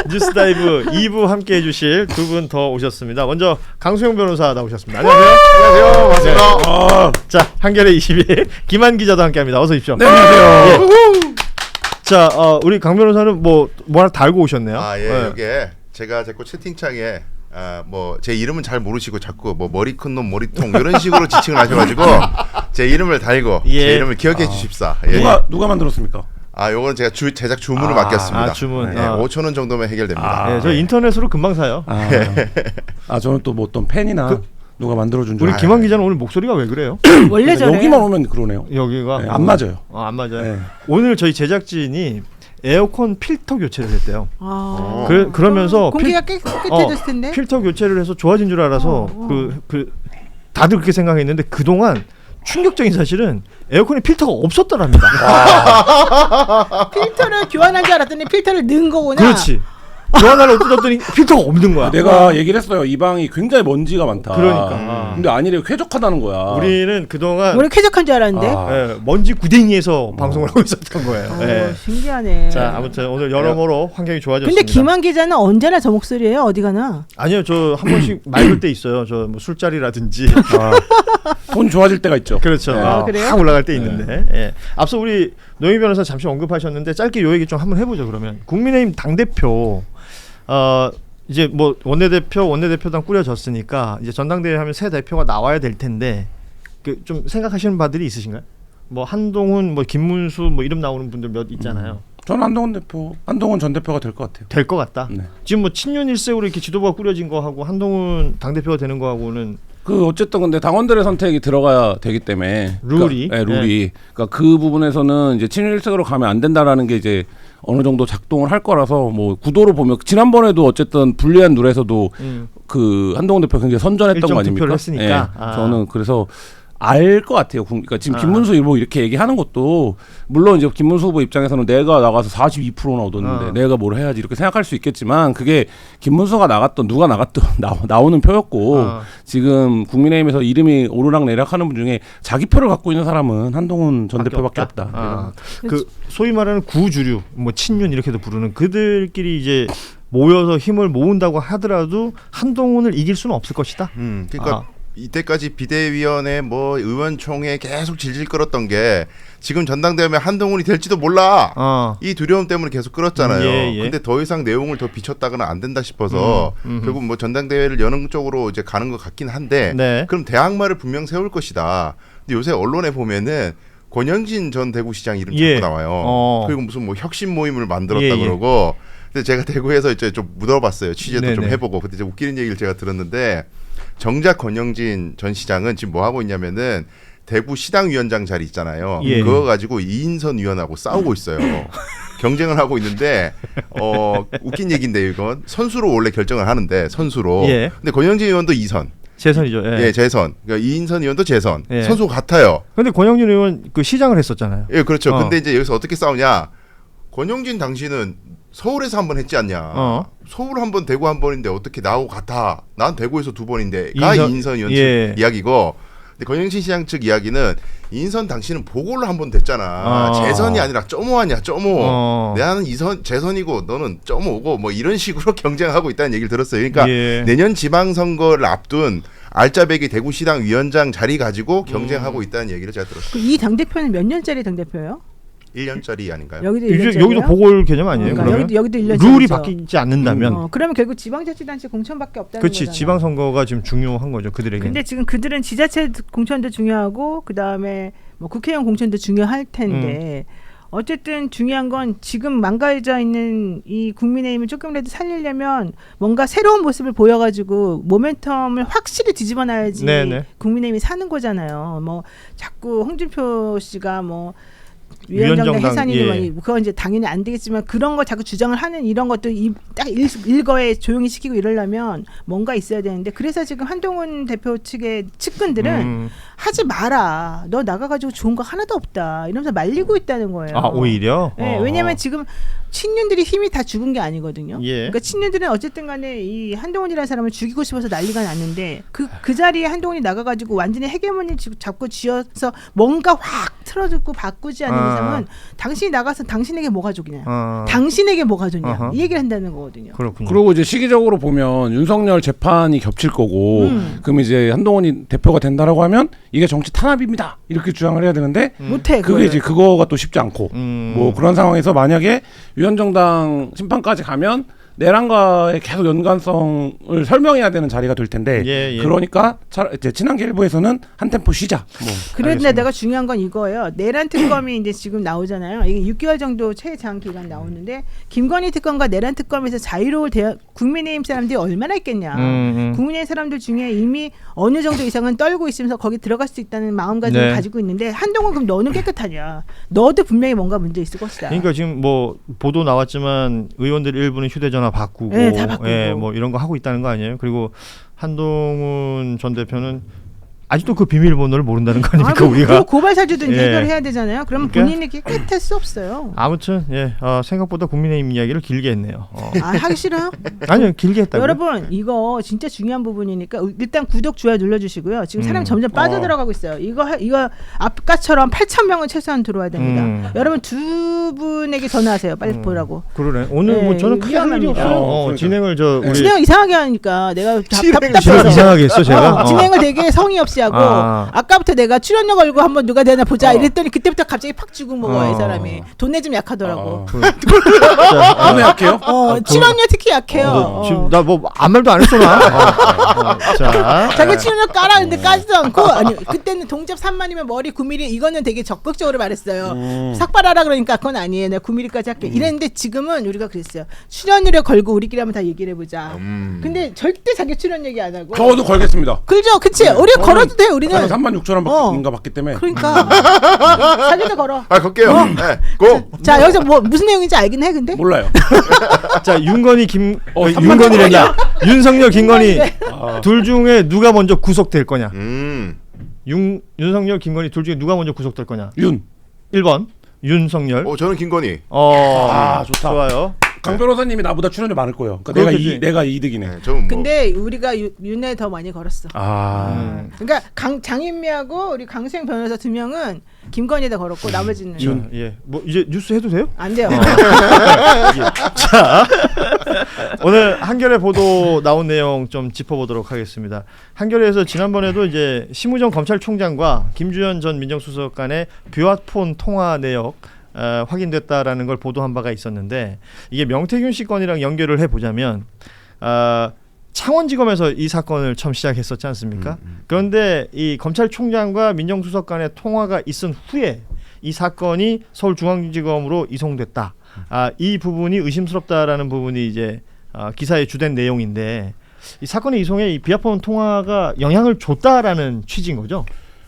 뉴스다이브 2부 함께 해주실 두 분 더 오셨습니다. 먼저 강수영 변호사 나오셨습니다. 안녕하세요. 안녕하세요. 반갑습니다. 자, 한겨레 21 김한 기자도 함께합니다. 어서 오십시오. 네, 안녕하세요. 자, 우리 강 변호사는 뭐 하나 달고 오셨네요. 예, 이게 제가 자꾸 채팅창에 뭐 제 이름은 잘 모르시고 자꾸 뭐 머리 큰 놈 머리통 이런 식으로 지칭을 하셔가지고 제 이름을 달고 제 이름을 기억해 주십사. 누가 만들었습니까? 요거는 제가 제작 주문을 맡겼습니다. 주문. 5,000원 정도면 해결됩니다. 저 인터넷으로 금방 사요. 저는 또 뭐 어떤 팬이나 누가 만들어준 줄. 우리 김한 기자는 오늘 목소리가 왜 그래요? 원래 저래요. 여기만 오면 그러네요. 여기가 네, 안 맞아요. 안 맞아요. 네. 오늘 저희 제작진이 에어컨 필터 교체를 했대요. 아. 그러면서 공기가 깨끗해졌을 텐데. 필터 교체를 해서 좋아진 줄 알아서 다들 그렇게 생각했는데 그동안 충격적인 사실은 에어컨에 필터가 없었더랍니다. 필터를 교환한 줄 알았더니 필터를 넣은 거구나. 그렇지. 교환하려고 뜯었더니 필터가 없는 거야. 내가 얘기를 했어요. 이 방이 굉장히 먼지가 많다. 그러니까. 근데 아니래, 쾌적하다는 거야. 우리는 그동안 원래 쾌적한 줄 알았는데. 먼지 구덩이에서 방송을 하고 있었던 거예요. 신기하네. 자, 아무튼 오늘 여러모로 환경이 좋아졌습니다. 근데 김한 기자는 언제나 저 목소리예요? 어디 가나? 아니요, 저 한 번씩 맑을 때 있어요. 저 뭐 술자리라든지. 돈 좋아질 때가 있죠. 그렇죠. 그래요? 확 올라갈 때 있는데. 예. 앞서 우리 노영희 변호사 잠시 언급하셨는데 짧게 요 얘기 좀 한번 해보죠. 그러면 국민의힘 당 대표 이제 뭐 원내대표당 꾸려졌으니까 이제 전당대회 하면 새 대표가 나와야 될 텐데 그 좀 생각하시는 바들이 있으신가요? 뭐 한동훈, 뭐 김문수 뭐 이름 나오는 분들 몇 있잖아요. 저는 한동훈 전 대표가 될 것 같아요. 될 것 같다. 네. 지금 뭐 친윤 일색으로 이렇게 지도부가 꾸려진 거 하고 한동훈 당 대표가 되는 거 하고는 어쨌든 근데 당원들의 선택이 들어가야 되기 때문에 룰이. 그러니까 그 부분에서는 이제 친윤 일색으로 가면 안 된다라는 게 이제 어느 정도 작동을 할 거라서 뭐 구도로 보면 지난번에도 어쨌든 불리한 룰에서도 그 한동훈 대표 굉장히 선전했던 거 아닙니까? 투표를 했으니까. 저는 그래서 알 것 같아요. 그러니까 지금 김문수 뭐 이렇게 얘기하는 것도 물론 이제 김문수 후보 입장에서는 내가 나가서 42%나 얻었는데 내가 뭘 해야지 이렇게 생각할 수 있겠지만 그게 김문수가 나갔던 누가 나갔던 나오는 표였고 지금 국민의힘에서 이름이 오르락내락하는 분 중에 자기 표를 갖고 있는 사람은 한동훈 전 대표밖에 없다. 그 소위 말하는 구주류, 뭐 친윤 이렇게도 부르는 그들끼리 이제 모여서 힘을 모은다고 하더라도 한동훈을 이길 수는 없을 것이다. 그러니까 이때까지 비대위원회 뭐 의원총회 계속 질질 끌었던 게 지금 전당대회면 한동훈이 될지도 몰라. 이 두려움 때문에 계속 끌었잖아요. 근데 더 이상 내용을 더 비췄다가는 안 된다 싶어서 결국 뭐 전당대회를 여는 쪽으로 이제 가는 것 같긴 한데 그럼 대항마를 분명 세울 것이다. 근데 요새 언론에 보면은 권영진 전 대구시장 이름 자꾸 나와요. 그리고 무슨 뭐 혁신 모임을 만들었다 그러고. 근데 제가 대구에서 이제 좀 물어봤어요. 취재도 좀 해보고. 근데 이제 웃기는 얘기를 제가 들었는데 정작 권영진 전 시장은 지금 뭐 하고 있냐면은 대구 시당위원장 자리 있잖아요. 그거 가지고 이인선 위원하고 싸우고 있어요. 경쟁을 하고 있는데 웃긴 얘기인데 이건 선수로 원래 결정을 하는데 선수로. 근데 권영진 의원도 2선. 재선이죠. 재선. 그러니까 이인선 의원도 재선. 선수 같아요. 근데 권영진 의원 그 시장을 했었잖아요. 그렇죠. 근데 이제 여기서 어떻게 싸우냐? 권영진 당신은 서울에서 한 번 했지 않냐? 서울 한 번, 대구 한 번인데 어떻게 나하고 같아? 난 대구에서 2번인데.가 이인선 의원 측 이야기고, 근데 권영진 시장 측 이야기는 이인선 당신은 보궐로 한 번 됐잖아. 재선이 아니라 점오하냐? 점오. 나는 재선이고 너는 점오고 뭐 이런 식으로 경쟁하고 있다는 얘기를 들었어요. 그러니까 내년 지방선거를 앞둔 알짜배기 대구시당 위원장 자리 가지고 경쟁하고 있다는 얘기를 제가 들었어요. 이 당대표는 몇 년짜리 당대표예요? 1년짜리 아닌가요? 여기도 보궐 개념 아니에요? 그러면? 여기도 1년짜리 룰이 바뀌지 않는다면. 그러면 결국 지방자치단체 공천밖에 없다는 그렇지. 거잖아. 지방선거가 지금 중요한 거죠. 그들에게. 근데 지금 그들은 지자체 공천도 중요하고 그다음에 뭐 국회의원 공천도 중요할 텐데 어쨌든 중요한 건 지금 망가져 있는 이 국민의힘을 조금이라도 살리려면 뭔가 새로운 모습을 보여가지고 모멘텀을 확실히 뒤집어놔야지 국민의힘이 사는 거잖아요. 뭐 자꾸 홍준표 씨가 뭐 위원장과 해산이니 그건 이제 당연히 안 되겠지만 그런 거 자꾸 주장을 하는 이런 것도 딱 일거에 조용히 시키고 이러려면 뭔가 있어야 되는데 그래서 지금 한동훈 대표 측의 측근들은 하지 마라. 너 나가가지고 좋은 거 하나도 없다. 이러면서 말리고 있다는 거예요. 오히려? 네, 왜냐하면 지금 친윤들이 힘이 다 죽은 게 아니거든요. 그러니까 친윤들은 어쨌든 간에 이 한동훈이라는 사람을 죽이고 싶어서 난리가 났는데 그 자리에 한동훈이 나가가지고 완전히 헤게모니 잡고 쥐어서 뭔가 확 틀어듣고 바꾸지 않는 이상은 당신이 나가서 당신에게 뭐가 좋냐, 당신에게 뭐가 좋냐 이 얘기를 한다는 거거든요. 그렇군요. 그리고 이제 시기적으로 보면 윤석열 재판이 겹칠 거고 그럼 이제 한동훈이 대표가 된다라고 하면 이게 정치 탄압입니다 이렇게 주장을 해야 되는데 못해. 그게 이제 그거가 또 쉽지 않고 뭐 그런 상황에서 만약에 위원정당 심판까지 가면 내란과의 계속 연관성을 설명해야 되는 자리가 될 텐데 그러니까 이제 친한계 일부에서는 한 템포 쉬자. 뭐. 그런데 내가 중요한 건 이거예요. 내란 특검이 이제 지금 나오잖아요. 이게 6개월 정도 최장 기간 나오는데 김건희 특검과 내란 특검에서 자유로울 국민의힘 사람들이 얼마나 있겠냐. 국민의힘 사람들 중에 이미 어느 정도 이상은 떨고 있으면서 거기 들어갈 수 있다는 마음가짐을 가지고 있는데 한동훈 그럼 너는 깨끗하냐. 너도 분명히 뭔가 문제 있을 것이다. 그러니까 지금 뭐 보도 나왔지만 의원들 일부는 휴대전화 바꾸고, 다 바꾸고. 뭐 이런 거 하고 있다는 거 아니에요? 그리고 한동훈 전 대표는 아직도 그 비밀번호를 모른다는 거 아닙니까 우리가? 그 고발 사주도 해결해야 되잖아요. 그러면 본인이 깨끗할 수 없어요. 아무튼 생각보다 국민의힘 이야기를 길게 했네요. 하기 싫어요? 아니요, 길게 했다고요. 여러분 이거 진짜 중요한 부분이니까 일단 구독 좋아요 눌러주시고요. 지금 사람이 점점 빠져들어가고 있어요. 이거 아까처럼 8,000명은 최소한 들어와야 됩니다. 여러분 두 분에게 전화하세요. 빨리 보라고. 그러네. 오늘 뭐 저는 크게 할 일이 없어요. 진행을 진행을 이상하게 하니까 내가 답답해서 이상하게 했어 제가. 진행을 되게 성의 없이 하고 아까부터 내가 출연료 걸고 한번 누가 되나 보자 이랬더니 그때부터 갑자기 팍 주고 먹어 이 사람이. 돈내 좀 약하더라고. 돈내 약해요? 출연료 특히 약해요. 지금 나 뭐 아무 말도 안 했어 나. 자, 자기 출연료 까라 근데 까지도 않고 아니 그때는 동접 3만이면 머리 9mm 이거는 되게 적극적으로 말했어요. 삭발하라 그러니까 그건 아니에요. 내가 9mm까지 할게. 이랬는데 지금은 우리가 그랬어요. 출연료 걸고 우리끼리 한번 다 얘기를 해보자. 근데 절대 자기 출연 얘기 안 하고. 저도 걸겠습니다. 그죠, 그치? 우리 걸어도 돼. 우리는 36,000원인가 받기 때문에. 그러니까 자기도 걸어. 걸게요. 네, 고. 자 여기서 뭐 무슨 내용인지 알긴 해 근데. 몰라요. 자 윤건희 윤건희래냐 윤석열 김건희 둘 중에 누가 먼저 구속될 거냐? 윤석열 김건희 둘 중에 누가 먼저 구속될 거냐? 1번 윤석열. 저는 김건희. 좋다. 좋아요. 강 변호사님이 나보다 출연료 많을 거예요. 그러니까 내가 이득이네. 근데 우리가 윤에 더 많이 걸었어. 그러니까 장인미하고 우리 강수영 변호사 2명은 김건희에다 걸었고 나머지는 뭐 이제 뉴스 해도 돼요? 안 돼요. 자, 오늘 한겨레 보도 나온 내용 좀 짚어보도록 하겠습니다. 한겨레에서 지난번에도 이제 심우정 검찰총장과 김주현 전 민정수석 간의 뷰아폰 통화 내역 확인됐다라는 걸 보도한 바가 있었는데 이게 명태균 씨 건이랑 연결을 해보자면 창원지검에서 이 사건을 처음 시작했었지 않습니까? 그런데 이 검찰총장과 민정수석 간의 통화가 있은 후에 이 사건이 서울중앙지검으로 이송됐다. 이 부분이 의심스럽다라는 부분이 이제 기사의 주된 내용인데 이 사건의 이송에 이 비아폰 통화가 영향을 줬다라는 취지인 거죠?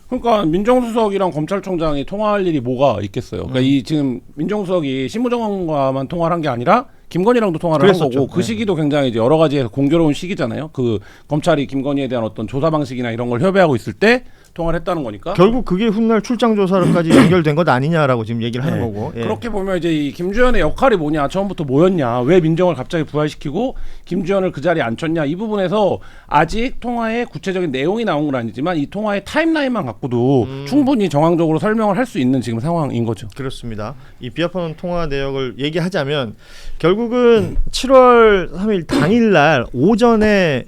그러니까 민정수석이랑 검찰총장이 통화할 일이 뭐가 있겠어요. 그러니까 이 지금 민정수석이 신무정과만 통화를 한 게 아니라 김건희랑도 통화를 한 거고 그 시기도 굉장히 이제 여러 가지에서 공교로운 시기잖아요. 그 검찰이 김건희에 대한 어떤 조사 방식이나 이런 걸 협의하고 있을 때 통화를 했다는 거니까 결국 그게 훗날 출장 조사로까지 연결된 것 아니냐라고 지금 얘기를 하는 거고. 그렇게 보면 이제 이 김주현의 역할이 뭐냐, 처음부터 뭐였냐, 왜 민정을 갑자기 부활시키고 김주현을 그 자리에 앉혔냐, 이 부분에서 아직 통화의 구체적인 내용이 나온 건 아니지만 이 통화의 타임라인만 갖고도 충분히 정황적으로 설명을 할 수 있는 지금 상황인 거죠. 그렇습니다. 이 비아폰 통화 내역을 얘기하자면 결국은 7월 3일 당일날 오전에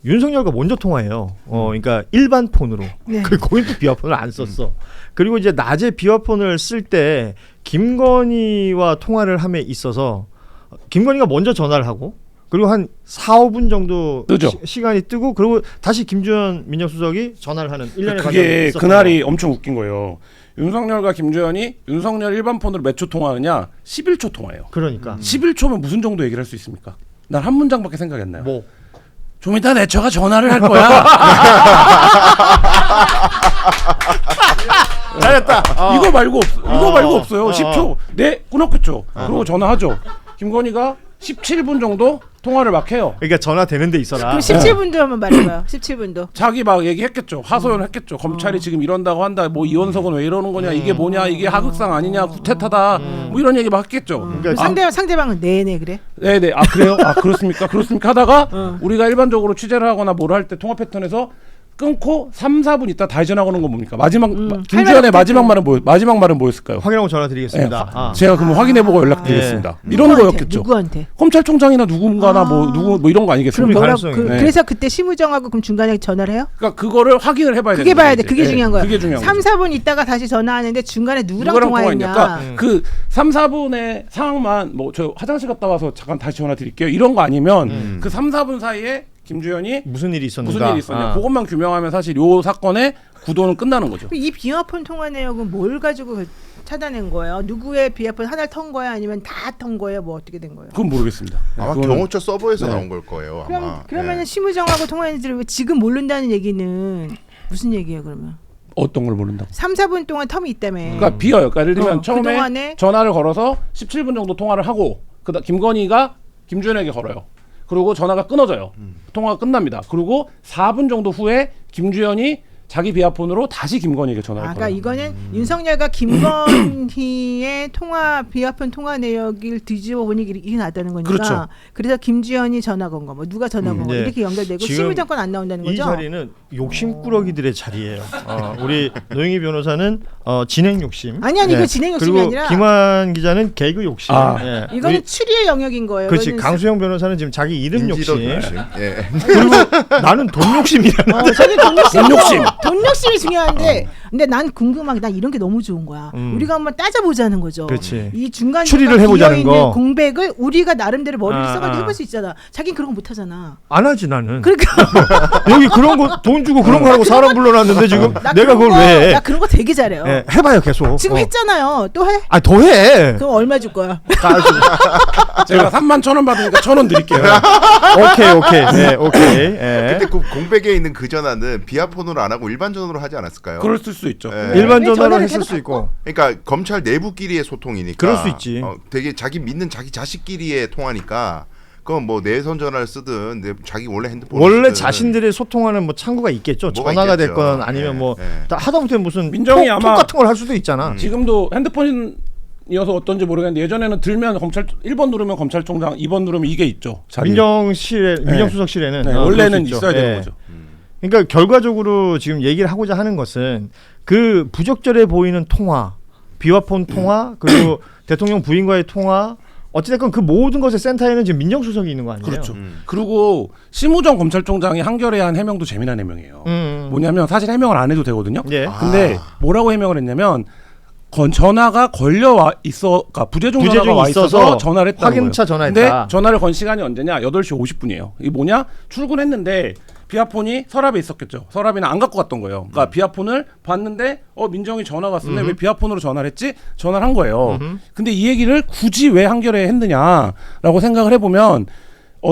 윤석열과 먼저 통화해요. 그러니까 일반 폰으로. 거긴 또 비화폰을 안 썼어. 그리고 이제 낮에 비화폰을 쓸 때 김건희와 통화를 함에 있어서 김건희가 먼저 전화를 하고 그리고 한 4, 5분 정도 시간이 뜨고 그리고 다시 김주현 민정수석이 전화를 하는 일련의 과정이 그게 있었던 그날이 엄청 웃긴 거예요. 윤석열과 김주현이 윤석열 일반 폰으로 몇 초 통화하느냐? 11초 통화예요. 그러니까 11초면 무슨 정도 얘기를 할 수 있습니까? 난 한 문장밖에 생각이 안 나요. 뭐? 좀 이따 내 처가 전화를 할 거야. 잘했다. 이거 말고 없어요. 10초. 네, 끊었겠죠. 그리고 전화하죠. 김건희가 17분 정도 통화를 막 해요. 그러니까 전화 되는 데 있어라. 그럼 17분도 한번 말해봐요. 17분도. 자기 막 얘기했겠죠. 하소연 했겠죠. 검찰이 지금 이런다고 한다. 뭐 이원석은 왜 이러는 거냐. 이게 뭐냐. 이게 하극상 아니냐. 구태타다. 뭐 이런 얘기 막 했겠죠. 그러니까 상대방은 네네 그래. 네네. 아 그래요? 아 그렇습니까? 그렇습니까? 하다가 우리가 일반적으로 취재를 하거나 뭘 할 때 통화 패턴에서 끊고 3, 4분 있다 다시 전화 거는 건 뭡니까? 마지막 김주현의 마지막 말은 뭐였을까요? 확인하고 전화 드리겠습니다. 제가 그러면 확인해보고 연락드리겠습니다. 이런 거였겠죠. 누구한테? 검찰총장이나 누군가나 뭐 이런 거 아니겠습니까? 그래서 그때 심우정하고 그럼 중간에 전화를 해요? 그러니까 그거를 확인을 해봐야 돼요. 그게 봐야 돼. 그게 중요한 거예요. 그게 중요한 3, 4분 있다가 다시 전화하는데 중간에 누구랑 통화했냐? 그러니까 그 3, 4분의 상황만 뭐 저 화장실 갔다 와서 잠깐 다시 전화 드릴게요. 이런 거 아니면 그 3, 4분 사이에 김주현이 무슨 일이 있었냐? 그것만 규명하면 사실 요 사건의 구도는 끝나는 거죠. 이 비화폰 통화 내역은 뭘 가지고 찾아낸 거예요? 누구의 비화폰 하나를 턴 거야? 아니면 다 턴 거예요? 뭐 어떻게 된 거예요? 그건 모르겠습니다. 아마 경호처 서버에서 나온 걸 거예요. 아마. 그러면 심우정하고 통화했는지 지금 모른다는 얘기는 무슨 얘기예요? 그러면 어떤 걸 모른다고? 3, 4분 동안 텀이 있다며. 그러니까 비어요. 그러니까 예를 들면 처음에 그동안에 전화를 걸어서 17분 정도 통화를 하고 그다음 김건희가 김주현에게 걸어요. 그리고 전화가 끊어져요. 통화가 끝납니다. 그리고 4분 정도 후에 김주현이 자기 비아폰으로 다시 김건희에게 전화를 걸어요. 그러니까 이거는 윤석열과 김건희의 비아폰 통화 내역을 뒤집어 보니 이게 나왔다는 거니까. 그렇죠. 그래서 김주현이 전화 건 거, 뭐 누가 전화 건 거 이렇게 연결되고 심의정권 안 나온다는 거죠. 이 자리는 욕심꾸러기들의 자리예요. 우리 노영희 변호사는 진행 욕심. 아니 이거 진행 욕심이 그리고 아니라. 김환 기자는 개그 욕심. 이거는 추리의 영역인 거예요. 그렇지. 강수영 변호사는 지금 자기 이름 욕심. 그리고 나는 돈 욕심이야. 저기 돈 욕심이 중요한데, 근데 난 궁금한 게 난 이런 게 너무 좋은 거야. 우리가 한번 따져보자는 거죠. 그렇지. 이 중간 추리를 해보자는 거. 공백을 우리가 나름대로 머리를 써가지고 해볼 수 있잖아. 자기는 그런 거 못하잖아. 안 하지 나는. 그러니까 여기 그런 거 돈 주고 그런 거 하고 사람 불러놨는데 지금 내가 그걸 왜 해? 나 그런 거 되게 잘해요. 해봐요 계속. 지금 했잖아요. 또 해? 더 해. 그럼 얼마 줄 거야? 제가 31,000원 받으니까 1,000원 드릴게요. 오케이. 근데 그 공백에 있는 그 전화는 비아폰으로 안 하고 일반 전화로 하지 않았을까요? 그럴 수 있죠. 일반 전화로 했을 수 있고. 그러니까 검찰 내부끼리의 소통이니까. 그럴 수 있지. 되게 자기 믿는 자기 자식끼리의 통화니까. 그건 뭐 내선 전화를 쓰든 자기 원래 핸드폰 원래 자신들의 소통하는 뭐 창구가 있겠죠. 전화가 됐건 아니면 뭐 하다못해 무슨 민정이 톡 같은 걸 할 수도 있잖아. 지금도 핸드폰이어서 어떤지 모르겠는데 예전에는 들면 검찰 1번 누르면 검찰총장, 2번 누르면 이게 있죠. 민정수석실에는 원래는 있어야 되는 거죠. 그러니까 결과적으로 지금 얘기를 하고자 하는 것은 그 부적절해 보이는 통화, 비화폰 통화 그리고 대통령 부인과의 통화 어찌됐건 그 모든 것의 센터에는 지금 민정수석이 있는 거 아니에요? 그렇죠. 그리고 심우정 검찰총장이 한겨레에 한 해명도 재미난 해명이에요. 뭐냐면 사실 해명을 안 해도 되거든요. 근데 뭐라고 해명을 했냐면 전화가 걸려와 있어, 그러니까 부재중 전화가 와 있어서 전화를 했다는 확인차 거예요. 전화했다. 근데 전화를 건 시간이 언제냐? 8시 50분이에요. 이게 뭐냐? 출근했는데 비아폰이 서랍에 있었겠죠. 서랍에는 안 갖고 갔던 거예요. 그러니까 비아폰을 봤는데 민정이 전화가 왔었네. 왜 비아폰으로 전화를 했지? 전화를 한 거예요. 근데 이 얘기를 굳이 왜 한겨레에 했느냐라고 생각을 해보면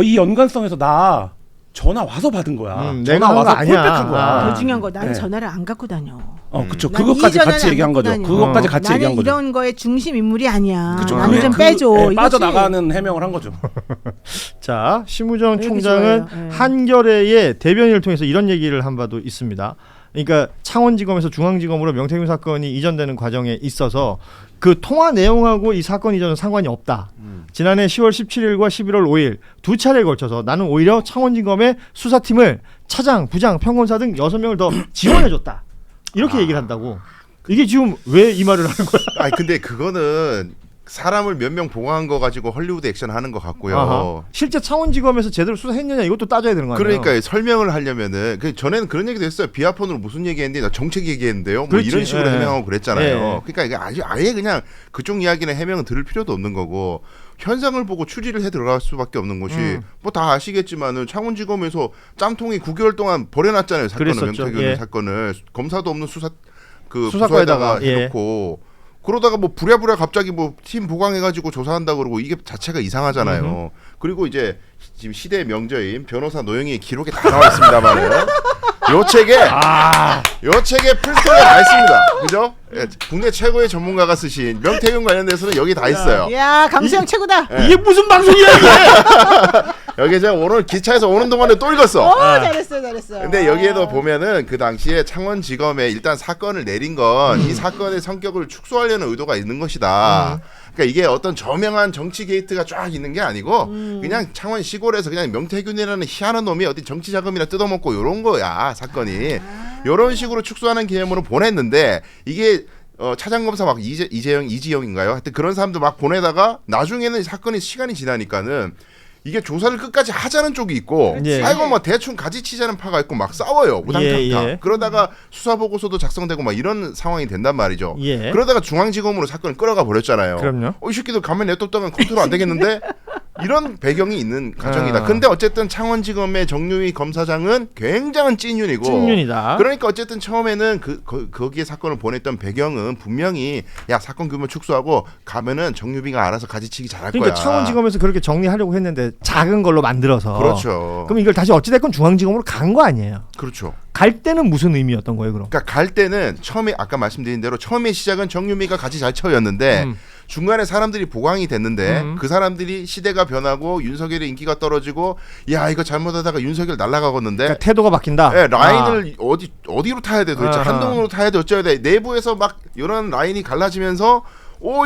이 연관성에서 나 전화 와서 받은 거야. 전화 와서 콜백한 거야. 더 중요한 거 나는 전화를 안 갖고 다녀. 그렇죠. 그것까지 같이 얘기한 거죠. 그것까지 같이 얘기한 거죠. 나는 이런 거에 중심 인물이 아니야. 그쵸. 나는 좀 빼줘. 빠져나가는 해명을 한 거죠. 자, 심우정 총장은 한겨레의 대변인을 통해서 이런 얘기를 한 바도 있습니다. 그러니까 창원지검에서 중앙지검으로 명태균 사건이 이전되는 과정에 있어서 그 통화 내용하고 이 사건 이전은 상관이 없다. 지난해 10월 17일과 11월 5일 두 차례에 걸쳐서 나는 오히려 창원지검의 수사팀을 차장, 부장, 평검사 등 6명을 더 지원해줬다. 이렇게 얘기를 한다고. 이게 지금 왜 이 말을 하는 거야? 아니 근데 그거는 사람을 몇 명 보강한 거 가지고 헐리우드 액션 하는 것 같고요. 실제 창원지검에서 제대로 수사했느냐 이것도 따져야 되는 거 아니에요? 그러니까 설명을 하려면은 전에는 그런 얘기도 했어요. 비아폰으로 무슨 얘기했는데 나 정책 얘기했는데요. 뭐 이런 식으로 해명하고 그랬잖아요. 그러니까 이게 아예 그냥 그쪽 이야기는 해명은 들을 필요도 없는 거고 현상을 보고 추리를 해 들어갈 수밖에 없는 것이 뭐 다 아시겠지만은 창원지검에서 짬통이 9개월 동안 버려놨잖아요. 사건을 명태균 사건을 검사도 없는 수사과에다가 해놓고. 그러다가 뭐 부랴부랴 갑자기 뭐 팀 보강해가지고 조사한다 그러고 이게 자체가 이상하잖아요. 그리고 이제 지금 시대의 명저인 변호사 노영희의 기록에 다 나와 있습니다만은 요 책에 풀스토리가 다 있습니다. 그죠? 국내 최고의 전문가가 쓰신 명태균 관련돼서는 여기 다 있어요. 야, 강수영 최고다. 이게 무슨 방송이야 이게? 여기 제가 오늘 기차에서 오는 동안에 또 읽었어. 잘했어. 근데 여기에도 보면은 그 당시에 창원지검에 일단 사건을 내린 건 이 사건의 성격을 축소하려는 의도가 있는 것이다. 그러니까 이게 어떤 저명한 정치 게이트가 쫙 있는 게 아니고 그냥 창원 시골에서 그냥 명태균이라는 희한한 놈이 어디 정치 자금이나 뜯어먹고 이런 거야 사건이. 이런 식으로 축소하는 개념으로 보냈는데 이게 차장검사 막 이지영인가요? 하여튼 그런 사람들 막 보내다가 나중에는 사건이 시간이 지나니까는 이게 조사를 끝까지 하자는 쪽이 있고 예. 아이고 뭐 대충 가지치자는 파가 있고 막 싸워요 우당탕탕. 예. 그러다가 수사 보고서도 작성되고 막 이런 상황이 된단 말이죠. 예. 그러다가 중앙지검으로 사건을 끌어가 버렸잖아요. 그럼요. 이 새끼들 가면 냅뒀다간 컨트롤 안 되겠는데 이런 배경이 있는 과정이다. 근데 어쨌든 창원지검의 정유희 검사장은 굉장한 찐윤이고 찐윤이다. 그러니까 어쨌든 처음에는 거기에 사건을 보냈던 배경은 분명히 야 사건 규모 축소하고 가면은 정유빈가 알아서 가지치기 잘할 그러니까 거야. 창원지검에서 그렇게 정리하려고 했는데 작은 걸로 만들어서. 그렇죠. 그럼 이걸 다시 어찌됐건 중앙지검으로 간 거 아니에요. 그렇죠. 갈 때는 무슨 의미였던 거예요, 그럼? 그러니까 갈 때는 처음에 아까 말씀드린 대로 처음에 시작은 정유미가 같이 잘 쳐였는데 중간에 사람들이 보강이 됐는데 그 사람들이 시대가 변하고 윤석열의 인기가 떨어지고 야 이거 잘못하다가 윤석열 날아가겠는데 그러니까 태도가 바뀐다. 네, 라인을 어디로 타야 돼 도대체 아하. 한동으로 타야 돼 어쩌야 돼 내부에서 막 이런 라인이 갈라지면서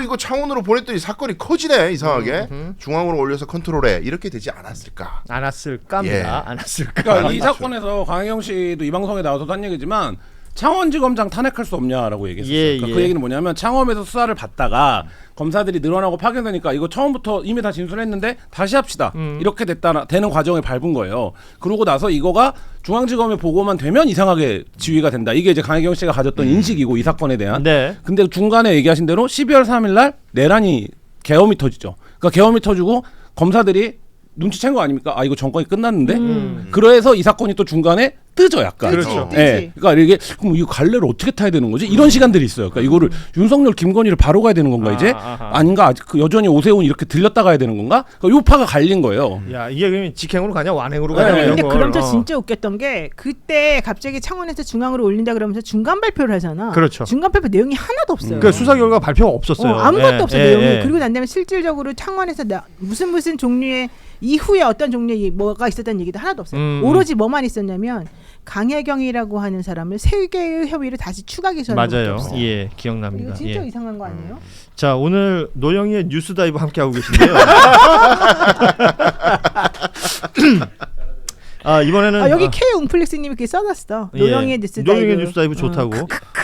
이거 창원으로 보냈더니 사건이 커지네 이상하게 중앙으로 올려서 컨트롤해 이렇게 되지 않았을까? 않았을까입니다. 예. 않았을까. 그러니까 이 사건에서 강혜경 씨도 이 방송에 나와서도 한 얘기지만 창원지검장 탄핵할 수 없냐라고 얘기했었어요. 예, 그러니까 예. 그 얘기는 뭐냐면 창원에서 수사를 받다가 검사들이 늘어나고 파견되니까 이거 처음부터 이미 다 진술했는데 다시 합시다. 이렇게 되는 과정을 밟은 거예요. 그러고 나서 이거가 중앙지검에 보고만 되면 이상하게 지휘가 된다. 이게 이제 강혜경 씨가 가졌던 인식이고 이 사건에 대한. 네. 근데 중간에 얘기하신 대로 12월 3일 날 내란이 계엄이 터지죠. 그러니까 계엄이 터지고 검사들이 눈치챈 거 아닙니까? 아 이거 정권이 끝났는데. 그래서 이 사건이 또 중간에 뜨죠, 약간. 그렇죠. 예. 그러니까 이게 그럼 이 갈래를 어떻게 타야 되는 거지? 이런 시간들이 있어요. 그러니까 이거를 윤석열, 김건희를 바로 가야 되는 건가 이제? 아닌가? 아직 그 여전히 오세훈 이렇게 들렸다 가야 되는 건가? 그러니까 요 파가 갈린 거예요. 야 이게 그러면 직행으로 가냐 완행으로 가냐 네. 이런 근데 걸. 그러면서 진짜 웃겼던 게 그때 갑자기 창원에서 중앙으로 올린다 그러면서 중간 발표를 하잖아. 그렇죠. 중간 발표 내용이 하나도 없어요. 그 수사 결과 발표가 없었어요. 아무것도 예, 없어요 예, 내용이. 예. 그리고 난 다음에 실질적으로 창원에서 무슨 종류의 이후에 어떤 종류의 뭐가 있었다는 얘기도 하나도 없어요. 오로지 뭐만 있었냐면 강혜경이라고 하는 사람을 세 개의 협의를 다시 추가 기소하는 것도 맞아요. 없어요. 예, 기억납니다. 이거 진짜 예. 이상한 거 아니에요? 자 오늘 노영희의 뉴스 다이브 함께 하고 계신데요. 아 이번에는 여기 K 웅플렉스님이 이렇게 써놨어. 노영희의 뉴스 다이브. 노영희의 뉴스 다이브 좋다고.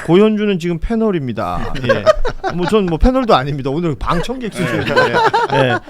고현주는 지금 패널입니다. 예. 뭐 전 뭐 패널도 아닙니다. 오늘 방청객 수준인데. 예.